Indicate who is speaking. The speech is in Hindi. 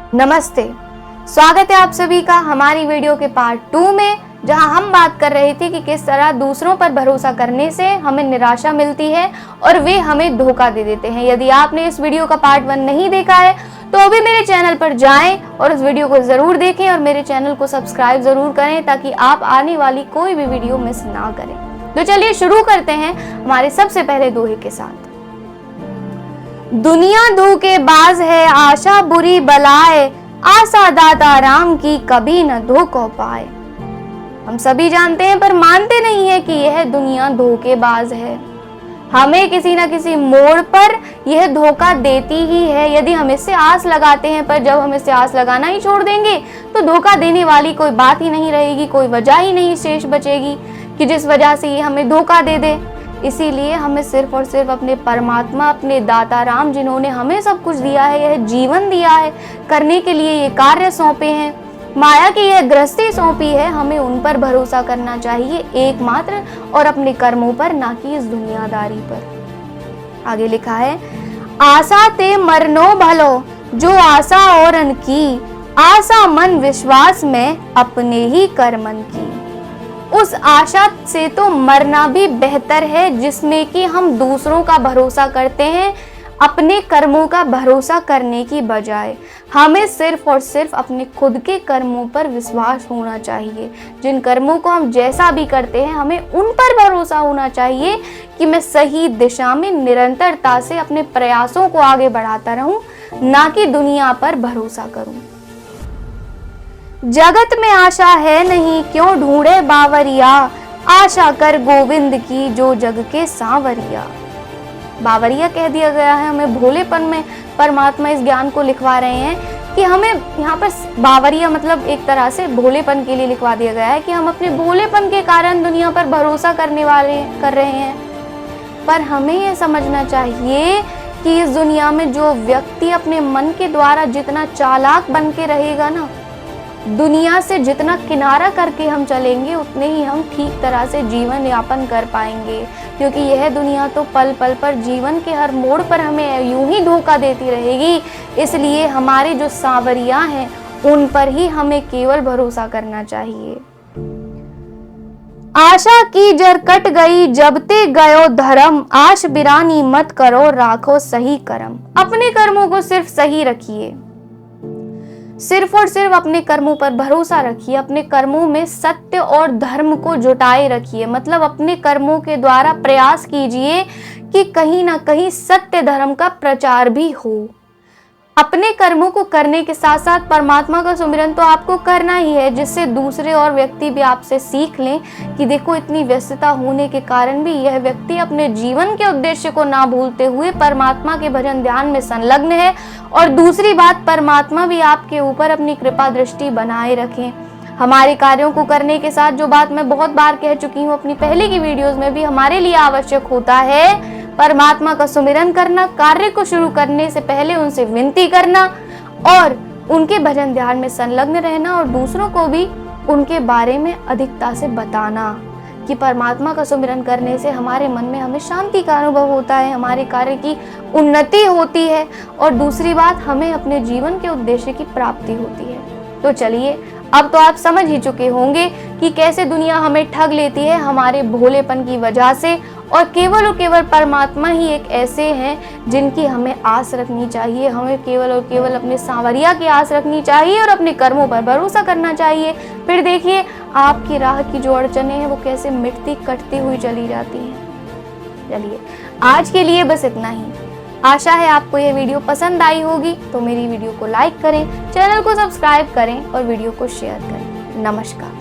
Speaker 1: नमस्ते, स्वागत है आप सभी का हमारी वीडियो के पार्ट 2 में, जहां हम बात कर रहे थे कि किस तरह दूसरों पर भरोसा करने से हमें निराशा मिलती है और वे हमें धोखा दे देते हैं। यदि आपने इस वीडियो का पार्ट 1 नहीं देखा है तो अभी मेरे चैनल पर जाएं और उस वीडियो को जरूर देखें और मेरे चैनल को सब्सक्राइब जरूर करें ताकि आप आने वाली कोई भी वीडियो मिस ना करें। तो चलिए शुरू करते हैं हमारे सबसे पहले दोहे के साथ। दुनिया धोखेबाज है, आशा बुरी बलाए, आशा दाता राम की कभी न धोखा पाए। हम सभी जानते हैं पर मानते नहीं है कि यह दुनिया धोखेबाज है। हमें किसी न किसी मोड़ पर यह धोखा देती ही है यदि हम इससे आस लगाते हैं, पर जब हम इससे आस लगाना ही छोड़ देंगे तो धोखा देने वाली कोई बात ही नहीं रहेगी, कोई वजह ही नहीं शेष बचेगी कि जिस वजह से ये हमें धोखा दे दे। इसीलिए हमें सिर्फ और सिर्फ अपने परमात्मा, अपने दाता राम, जिन्होंने हमें सब कुछ दिया है, यह जीवन दिया है, करने के लिए ये कार्य सौंपे हैं, माया की यह गृहस्थी सौंपी है, हमें उन पर भरोसा करना चाहिए एकमात्र, और अपने कर्मों पर, ना कि इस दुनियादारी पर। आगे लिखा है, आशा ते मरनो भलो, जो आशा औरन की, आशा मन विश्वास में अपने ही कर्मन की। उस आशा से तो मरना भी बेहतर है जिसमें कि हम दूसरों का भरोसा करते हैं, अपने कर्मों का भरोसा करने की बजाय। हमें सिर्फ और सिर्फ अपने खुद के कर्मों पर विश्वास होना चाहिए। जिन कर्मों को हम जैसा भी करते हैं हमें उन पर भरोसा होना चाहिए कि मैं सही दिशा में निरंतरता से अपने प्रयासों को आगे बढ़ाता रहूं, ना कि दुनिया पर भरोसा करूं। जगत में आशा है नहीं, क्यों ढूंढे बावरिया, आशा कर गोविंद की जो जग के सांवरिया। बावरिया कह दिया गया है, हमें भोलेपन में परमात्मा इस ज्ञान को लिखवा रहे हैं कि हमें यहाँ पर बावरिया मतलब एक तरह से भोलेपन के लिए लिखवा दिया गया है कि हम अपने भोलेपन के कारण दुनिया पर भरोसा कर रहे हैं। पर हमें यह समझना चाहिए कि इस दुनिया में जो व्यक्ति अपने मन के द्वारा जितना चालाक बन के रहेगा ना, दुनिया से जितना किनारा करके हम चलेंगे उतने ही हम ठीक तरह से जीवन यापन कर पाएंगे, क्योंकि यह दुनिया तो पल पल पर, जीवन के हर मोड़ पर हमें यूं ही धोखा देती रहेगी। इसलिए हमारे जो सांवरिया हैं उन पर ही हमें केवल भरोसा करना चाहिए। आशा की जर कट गई जब ते गयो धर्म, आश बिरानी मत करो राखो सही कर्म। अपने कर्मों को सिर्फ सही रखिए, सिर्फ और सिर्फ अपने कर्मों पर भरोसा रखिए, अपने कर्मों में सत्य और धर्म को जुटाए रखिए। मतलब अपने कर्मों के द्वारा प्रयास कीजिए कि कहीं ना कहीं सत्य धर्म का प्रचार भी हो। अपने कर्मों को करने के साथ साथ परमात्मा का सुमिरन तो आपको करना ही है, जिससे दूसरे और व्यक्ति भी आपसे सीख लें कि देखो इतनी व्यस्तता होने के कारण भी यह व्यक्ति अपने जीवन के उद्देश्य को ना भूलते हुए परमात्मा के भजन ध्यान में संलग्न है। और दूसरी बात, परमात्मा भी आपके ऊपर अपनी कृपा दृष्टि बनाए रखें। हमारे कार्यों को करने के साथ, जो बात मैं बहुत बार कह चुकी हूँ अपनी पहले की वीडियोस में भी, हमारे लिए आवश्यक होता है परमात्मा का सुमिरन करना, कार्य को शुरू करने से पहले उनसे विनती करना और उनके भजन ध्यान में संलग्न रहना, और दूसरों को भी उनके बारे में अधिकता से बताना कि परमात्मा का सुमिरन करने से हमारे मन में हमें शांति का अनुभव होता है, हमारे कार्य की उन्नति होती है, और दूसरी बात, हमें अपने जीवन के उद्देश्य की प्राप्ति होती है। तो चलिए, अब तो आप समझ ही चुके होंगे कि कैसे दुनिया हमें ठग लेती है हमारे भोलेपन की वजह से, और केवल परमात्मा ही एक ऐसे हैं जिनकी हमें आस रखनी चाहिए। हमें केवल और केवल अपने सांवरिया की आस रखनी चाहिए और अपने कर्मों पर भरोसा करना चाहिए। फिर देखिए आपकी राह की जो अड़चनें हैं वो कैसे मिटती कटती हुई चली जाती हैं। चलिए, आज के लिए बस इतना ही। आशा है आपको यह वीडियो पसंद आई होगी, तो मेरी वीडियो को लाइक करें, चैनल को सब्सक्राइब करें और वीडियो को शेयर करें। नमस्कार।